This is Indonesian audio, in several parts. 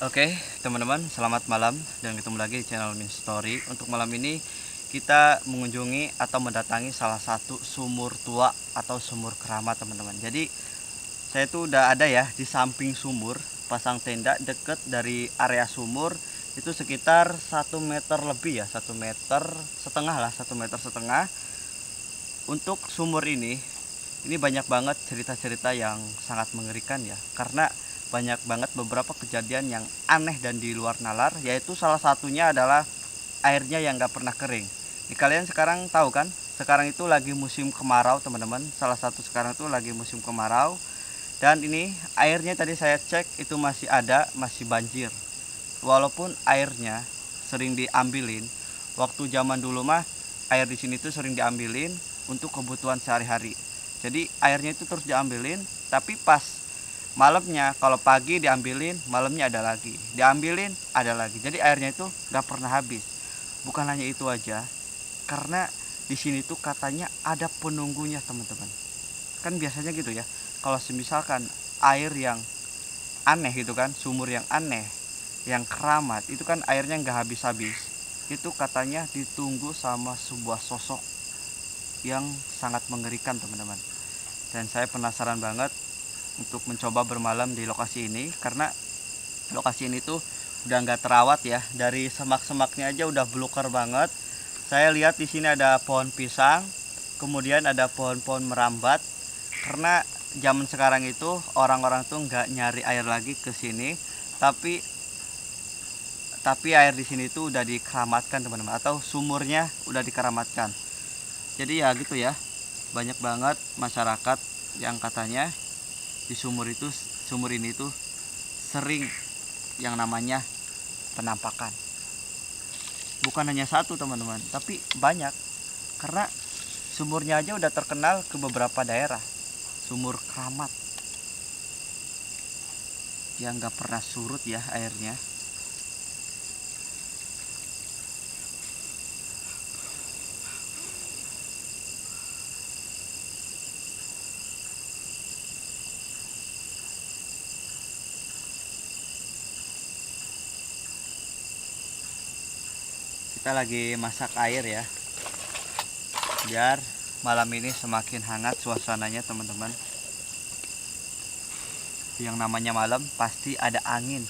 Oke, teman-teman, selamat malam dan ketemu lagi di channel Min Story. Untuk malam ini kita mengunjungi atau mendatangi salah satu sumur tua atau sumur keramat, teman-teman. Jadi saya tuh udah ada ya di samping sumur, pasang tenda deket dari area sumur itu sekitar 1 meter lebih ya, 1,5 meter lah, 1,5 meter. Untuk sumur ini banyak banget cerita-cerita yang sangat mengerikan ya, karena banyak banget beberapa kejadian yang aneh dan di luar nalar, yaitu salah satunya adalah airnya yang gak pernah kering. Kalian sekarang tahu kan, sekarang itu lagi musim kemarau, teman-teman. Salah satu sekarang itu lagi musim kemarau, dan ini airnya tadi saya cek itu masih ada, masih banjir. Walaupun airnya sering diambilin, waktu zaman dulu mah air di sini tuh sering diambilin untuk kebutuhan sehari-hari. Jadi airnya itu terus diambilin, tapi pas malamnya, kalau pagi diambilin, malamnya ada lagi, diambilin, ada lagi. Jadi airnya itu nggak pernah habis. Bukan hanya itu aja, karena di sini tuh katanya ada penunggunya, teman-teman. Kan biasanya gitu ya, kalau misalkan air yang aneh gitu kan, sumur yang aneh, yang keramat, itu kan airnya nggak habis-habis. Itu katanya ditunggu sama sebuah sosok yang sangat mengerikan, teman-teman. Dan saya penasaran banget untuk mencoba bermalam di lokasi ini, karena lokasi ini tuh udah nggak terawat ya. Dari semak-semaknya aja udah belukar banget. Saya lihat di sini ada pohon pisang, kemudian ada pohon-pohon merambat. Karena zaman sekarang itu orang-orang tuh nggak nyari air lagi ke sini, tapi air di sini tuh udah dikeramatkan, teman-teman, atau sumurnya udah dikeramatkan. Jadi ya gitu ya, banyak banget masyarakat yang katanya di sumur ini tuh sering yang namanya penampakan. Bukan hanya satu, teman-teman, tapi banyak. Karena sumurnya aja udah terkenal ke beberapa daerah, sumur keramat yang nggak pernah surut ya airnya. Kita lagi masak air ya, biar malam ini semakin hangat suasananya, teman-teman. Yang namanya malam pasti ada angin.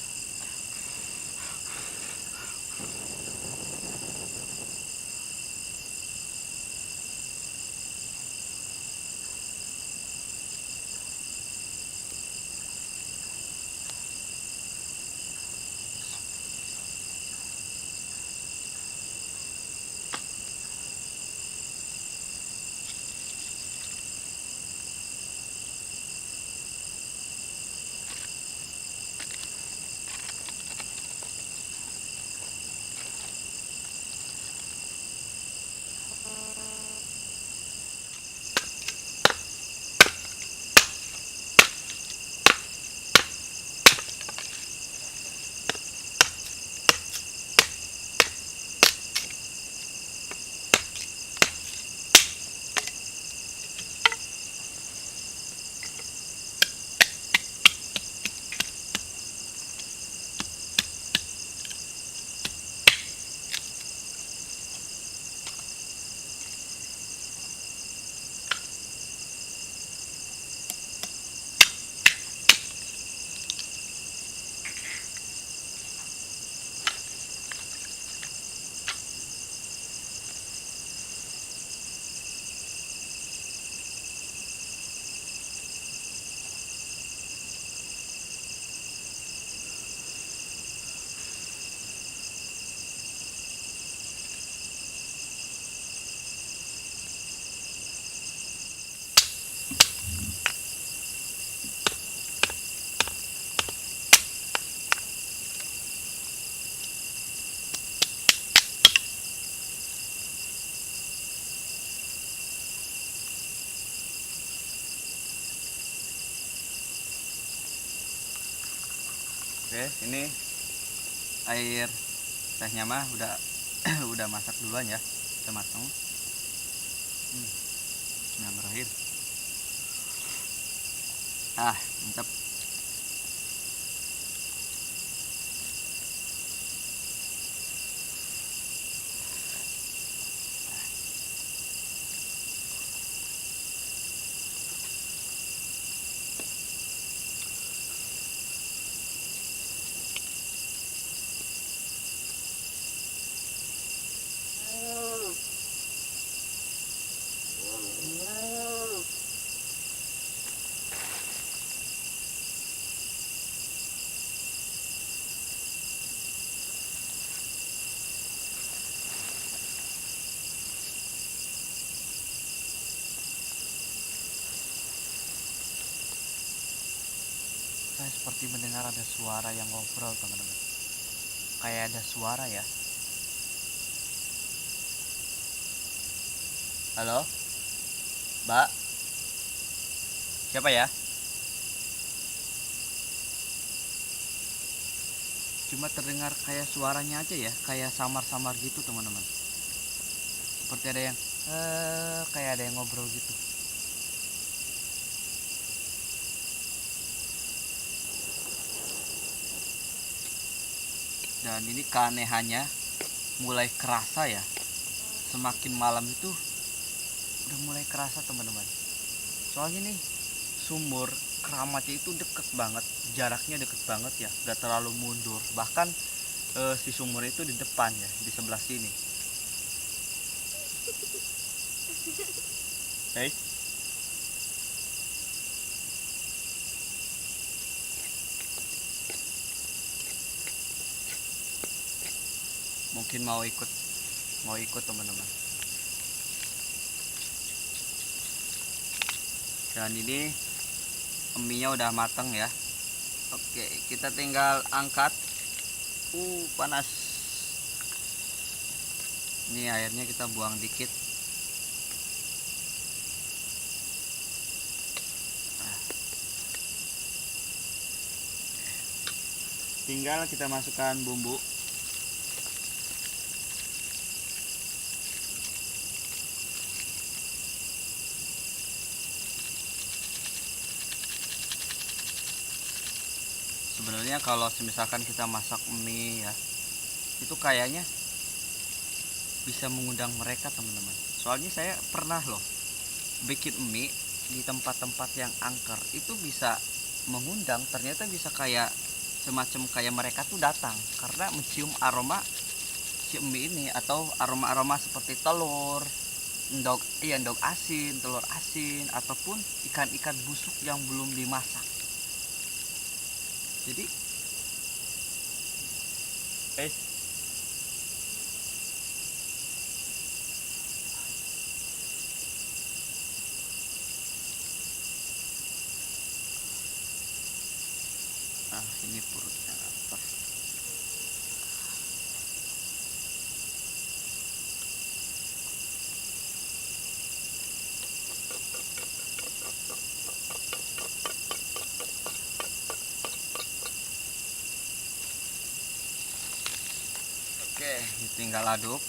Oke, ini air tehnya mah udah udah masak duluan ya, udah matang. Bismillahirrahmanirrahim. Mantap. saya seperti mendengar ada suara yang ngobrol teman-teman. Kayak ada suara ya. Halo, Mbak, siapa ya? Cuma terdengar kayak suaranya aja ya, kayak samar-samar gitu teman-teman. Seperti ada yang kayak ada yang ngobrol gitu. Dan ini keanehannya mulai kerasa ya. Semakin malam itu udah mulai kerasa teman-teman. Soalnya nih sumur keramatnya itu deket banget, jaraknya deket banget ya, gak terlalu mundur. Bahkan si sumur itu di depan ya, di sebelah sini. Hey, mungkin mau ikut teman-teman. Dan ini mie-nya udah mateng ya. Oke, kita tinggal angkat. Panas. Ini airnya kita buang dikit. Tinggal kita masukkan bumbu. Sebenarnya kalau misalkan kita masak mie ya, itu kayaknya bisa mengundang mereka teman-teman. Soalnya saya pernah loh bikin mie di tempat-tempat yang angker, itu bisa mengundang, ternyata bisa kayak semacam kayak mereka tuh datang karena mencium aroma si mie ini, atau aroma-aroma seperti telur, endog asin, telur asin, ataupun ikan-ikan busuk yang belum dimasak. Jadi ini perutnya lapar. Oke, tinggal aduk.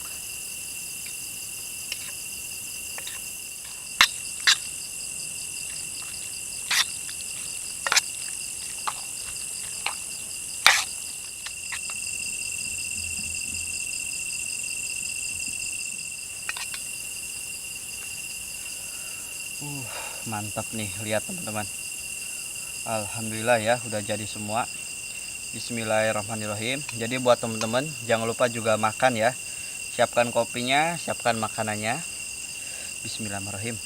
Mantap nih, lihat teman-teman. Alhamdulillah ya, udah jadi semua. Bismillahirrahmanirrahim. Jadi buat teman-teman jangan lupa juga makan ya. Siapkan kopinya, siapkan makanannya. Bismillahirrahmanirrahim.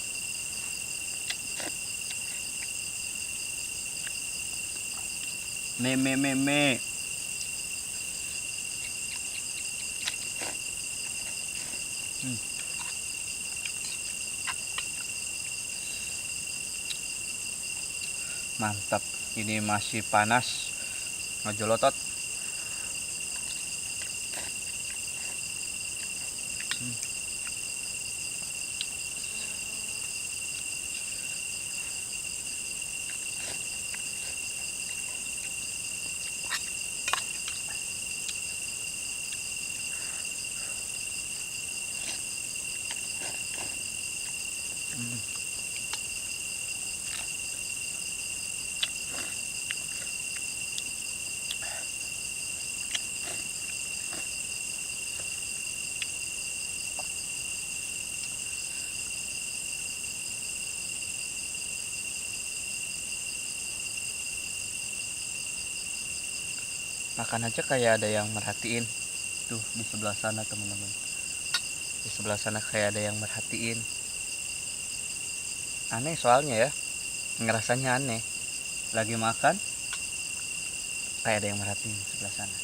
Me. Mantap. Ini masih panas, ngejolotot. Makan aja kayak ada yang merhatiin. Tuh di sebelah sana teman-teman, di sebelah sana kayak ada yang merhatiin. Aneh soalnya ya, ngerasanya aneh. Lagi makan kayak ada yang merhatiin di sebelah sana.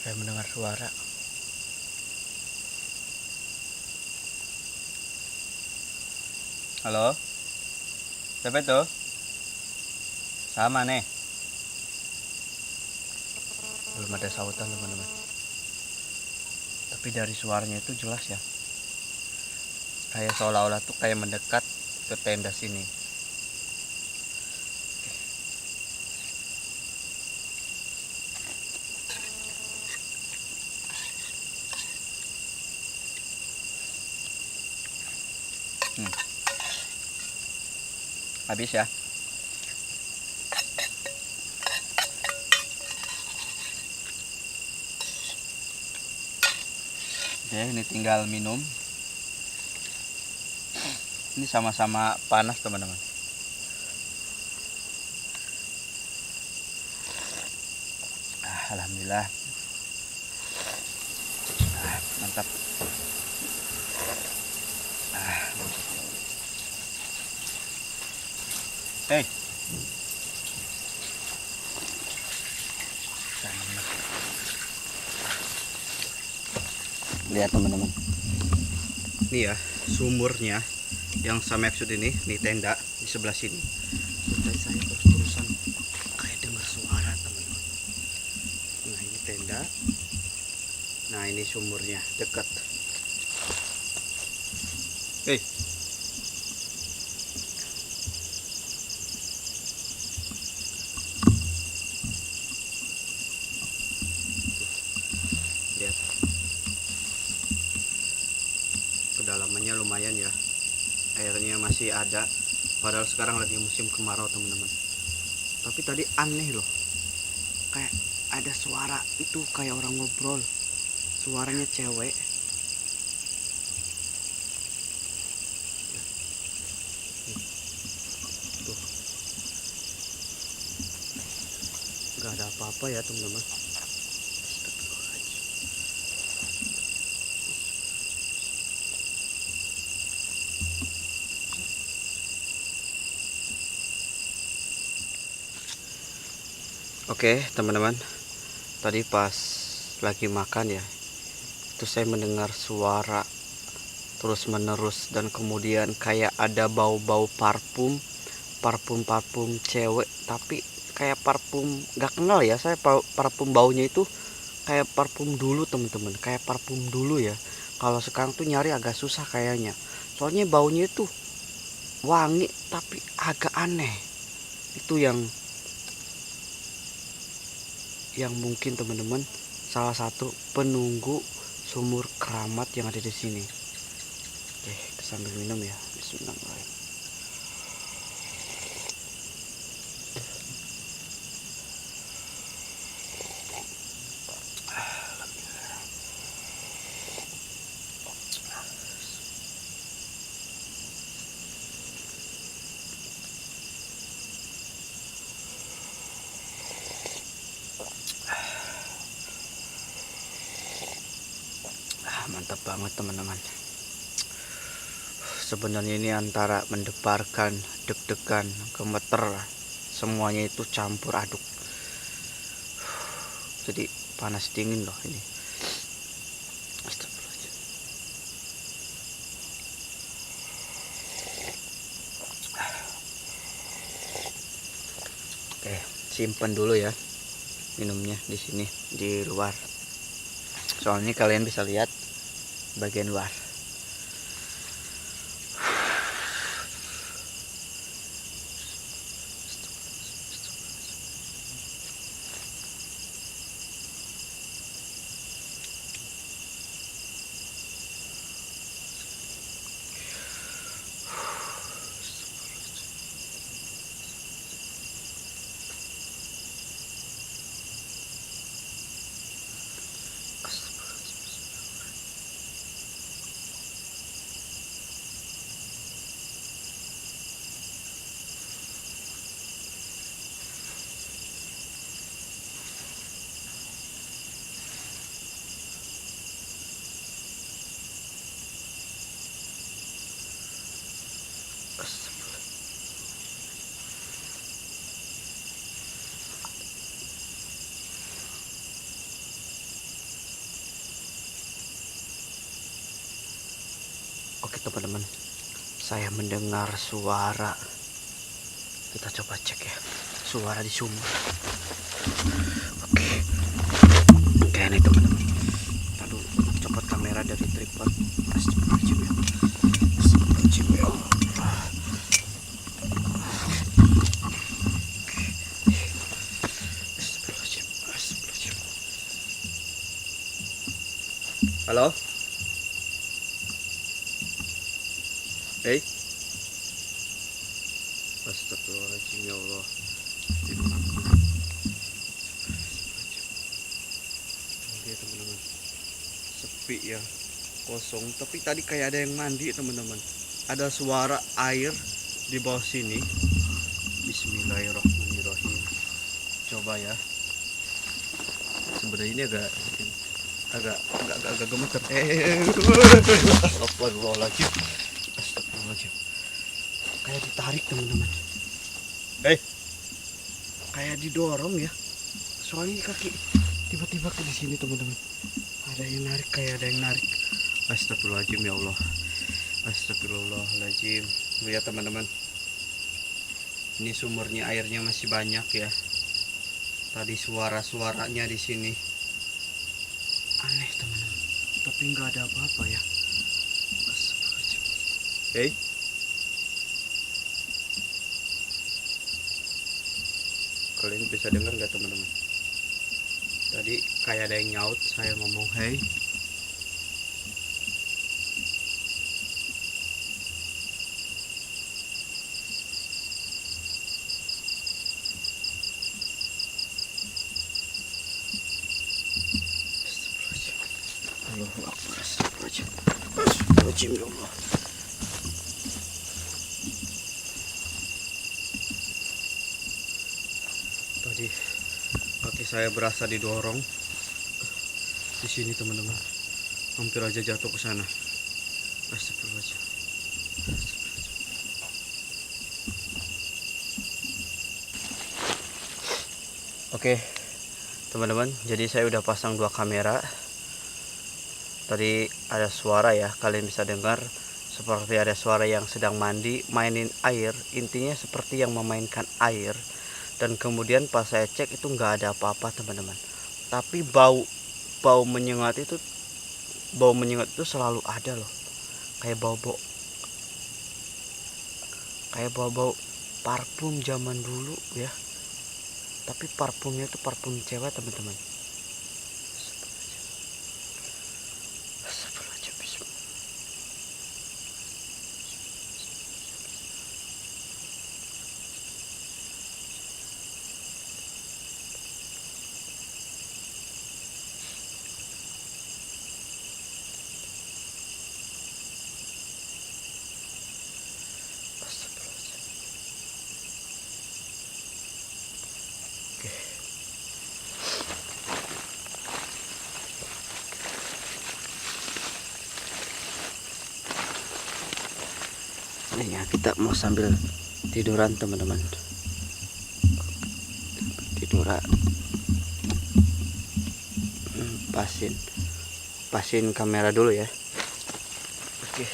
Saya mendengar suara. Halo? Siapa itu? Sama nih. Belum ada sautan teman-teman. Tapi dari suaranya itu jelas ya. Kayak seolah-olah tuh kayak mendekat ke tenda sini. Habis ya. Oke, ini tinggal minum. Ini sama-sama panas teman-teman. Alhamdulillah. Mantap. Hey. Lihat teman-teman. Ini ya sumurnya yang sama episode ini, nih tenda di sebelah sini. Tadi saya terus-terusan kayak dengar suara teman-teman. Nah ini tenda. Nah ini sumurnya dekat. Hei. Lihat. Kedalamannya lumayan ya. Airnya masih ada. Padahal sekarang lagi musim kemarau teman-teman. Tapi tadi aneh loh. Kayak ada suara itu kayak orang ngobrol. Suaranya cewek. Tuh. Gak ada apa-apa ya teman-teman. Oke teman-teman, tadi pas lagi makan ya, itu saya mendengar suara terus menerus dan kemudian kayak ada bau-bau parfum cewek, tapi kayak parfum gak kenal ya saya. Parfum baunya itu kayak parfum dulu teman-teman, kayak parfum dulu ya. Kalau sekarang tuh nyari agak susah kayaknya, soalnya baunya itu wangi tapi agak aneh. Itu yang mungkin teman-teman salah satu penunggu sumur keramat yang ada di sini. Oke, kita sambil minum ya. Bismillahirrahmanirrahim. Mantap banget teman-teman. Sebenarnya ini antara mendebarkan, deg-degan, gemeter, semuanya itu campur aduk. Jadi panas dingin loh ini. Astagfirullahaladzim. Oke, simpen dulu ya minumnya di sini di luar. Soalnya kalian bisa lihat bagian luar. Oke teman-teman, saya mendengar suara. Kita coba cek ya, suara di sumur. Oke, kayak ini teman-teman. Lalu copot kamera dari tripod. Astagfirullahaladzim ya. Astagfirullahaladzim ya Allah. Astagfirullahaladzim. Astagfirullahaladzim. Halo? Hey? Astagfirullahaladzim ya Allah. Oke teman-teman, sepi ya, kosong. Tapi tadi kayak ada yang mandi teman-teman. Ada suara air di bawah sini. Bismillahirrahmanirrahim. Coba ya. Sebenarnya ini agak gemeter. Astagfirullahaladzim. Astagfirullahaladzim. Kayak ditarik teman-teman. Kayak didorong ya. Soalnya kaki tiba-tiba ke di sini teman-teman. Ada yang narik, kayak ada yang narik. Astagfirullahaladzim ya Allah. Astagfirullahaladzim. Lihat teman-teman. Ini sumurnya airnya masih banyak ya. Tadi suaranya di sini aneh teman-teman. Tapi nggak ada apa-apa ya. Astagfirullahaladzim. Kalian bisa dengar nggak teman-teman? Tadi kayak ada yang nyaut, saya ngomong hey. Allahu Akbar. Astagfirullahaladzim ya Allah. Tadi kaki saya berasa didorong di sini teman-teman, hampir aja jatuh ke sana. Astagfirullahaladzim. Oke teman-teman, jadi saya udah pasang 2 kamera. Tadi ada suara ya, kalian bisa dengar seperti ada suara yang sedang mandi, mainin air. Intinya seperti yang memainkan air. Dan kemudian pas saya cek itu nggak ada apa-apa teman-teman. Tapi bau menyengat itu selalu ada loh. Kayak bau parfum zaman dulu ya. Tapi parfumnya itu parfum cewek teman-teman. Ini ya, kita mau sambil tiduran teman-teman. Tiduran. Pasin kamera dulu ya. Oke.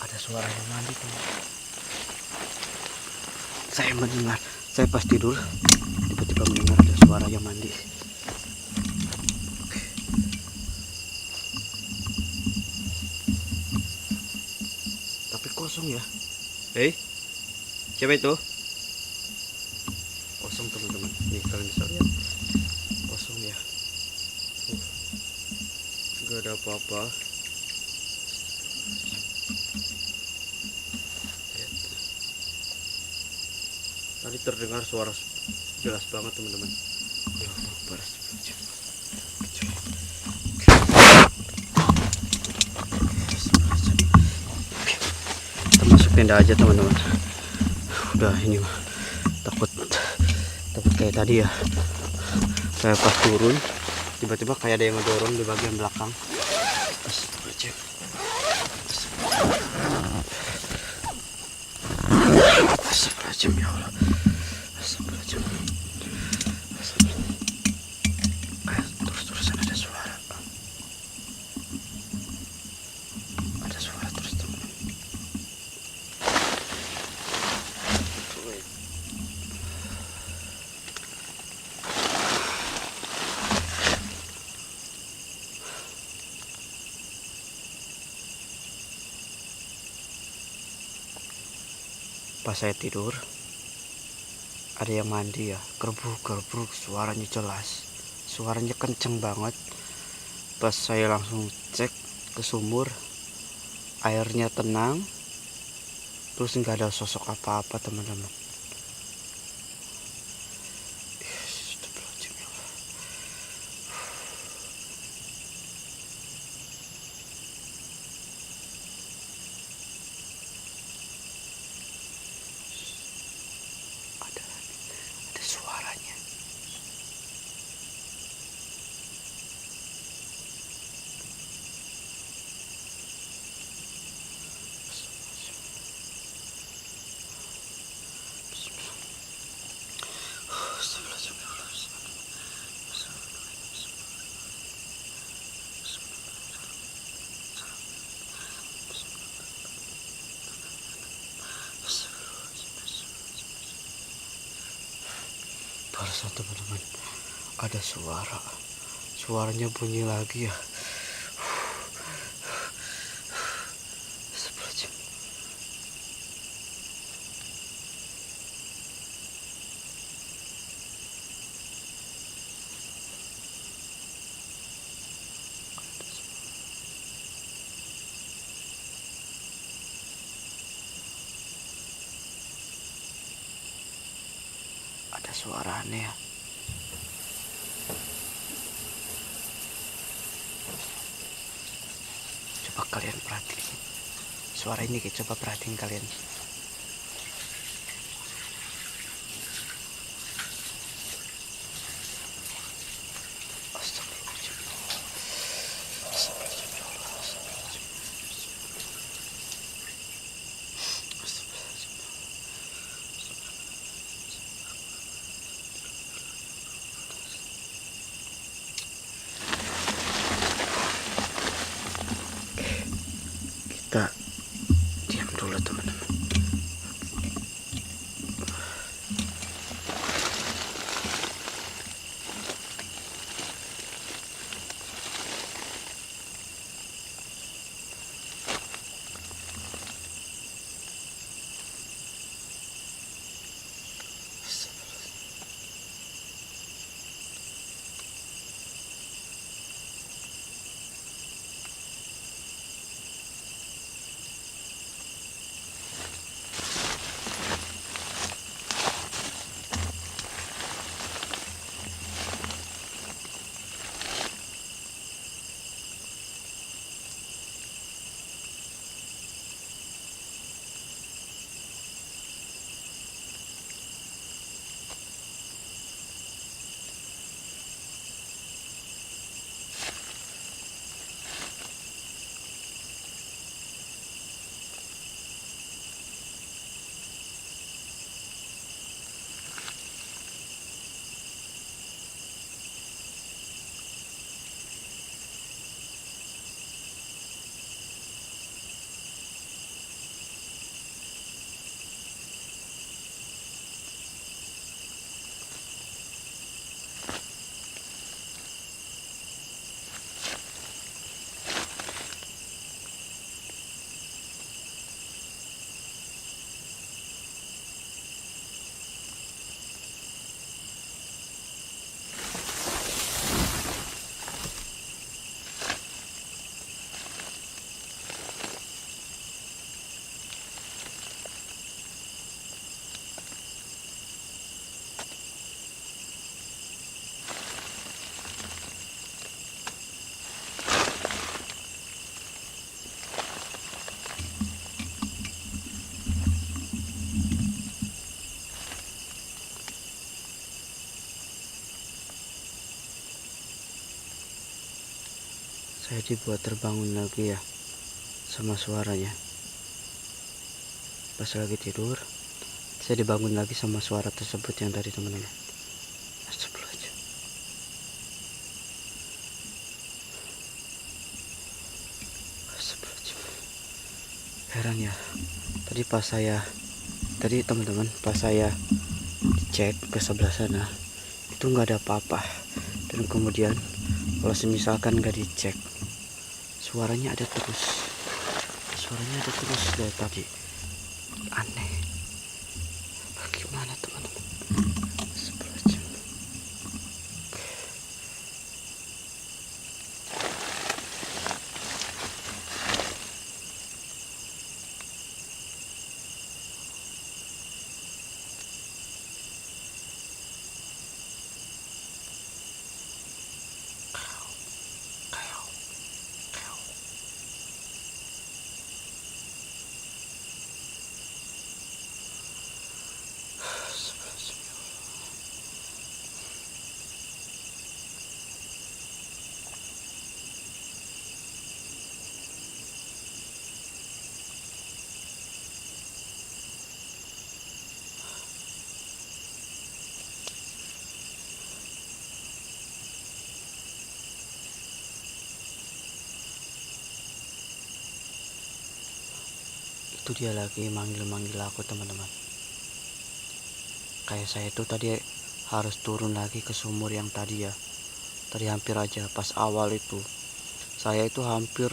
Ada suara yang mandi teman. Saya mendengar, saya pas tidur tiba-tiba mendengar ada suara yang mandi. Tapi kosong ya. Siapa itu? Kosong teman-teman. Nih kalian bisa lihat. Kosong ya. Gak ada apa-apa. Tadi terdengar suara jelas banget teman-teman. Ya Allah, baras. Kita masuk tenda aja teman-teman. Udah ini mah takut kayak tadi ya. Saya pas turun tiba-tiba kayak ada yang ngedorong di bagian belakang. Astagfirullahaladzim. Astagfirullahaladzim ya Allah. Astagfirullahaladzim. Terus-terusan ada suara. Ada suara terus teman. Pas saya tidur ada yang mandi ya, gerbruk suaranya jelas, suaranya kenceng banget. Pas saya langsung cek ke sumur, airnya tenang, terus nggak ada sosok apa-apa teman-teman. Ada suaranya. Barusan teman-teman ada suaranya bunyi lagi ya. Astagfirullahaladzim. Ada suara aneh ya. Coba kalian perhatiin suara ini, coba perhatiin kalian. Kita diam dulu teman-teman. Jadi buat terbangun lagi ya sama suaranya. Pas lagi tidur, saya dibangun lagi sama suara tersebut yang tadi teman-teman. Astagfirullahaladzim. Astagfirullahaladzim. Heran ya. Tadi teman-teman pas saya cek ke sebelah sana itu nggak ada apa-apa. Dan kemudian kalau misalkan nggak dicek, suaranya ada terus dari tadi. Aneh. Bagaimana teman-teman? Astagfirullahaladzim. Itu dia lagi manggil-manggil aku teman-teman. Kayak saya itu tadi harus turun lagi ke sumur yang tadi ya. Tadi hampir aja pas awal itu. Saya itu hampir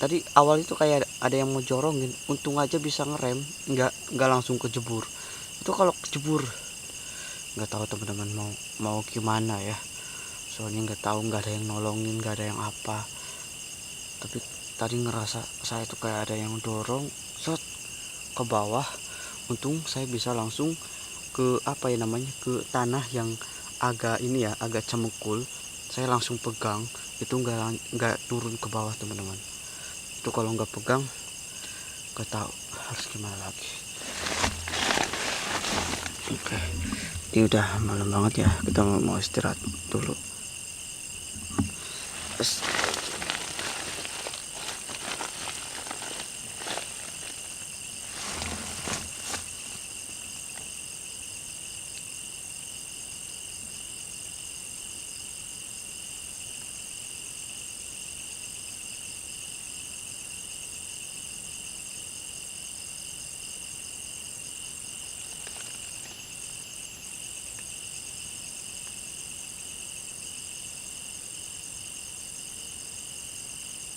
tadi awal itu kayak ada yang mau jorongin. Untung aja bisa ngerem, nggak langsung kejebur. Itu kalau kejebur nggak tahu teman-teman mau gimana ya. Soalnya nggak tahu, nggak ada yang nolongin, nggak ada yang apa. Tapi tadi ngerasa saya tuh kayak ada yang dorong set ke bawah. Untung saya bisa langsung ke apa ya namanya, ke tanah yang agak ini ya, agak cemekul. Saya langsung pegang, itu nggak turun ke bawah teman-teman. Itu kalau nggak pegang nggak tahu harus gimana lagi. Oke, ini udah malam banget ya, kita mau istirahat dulu.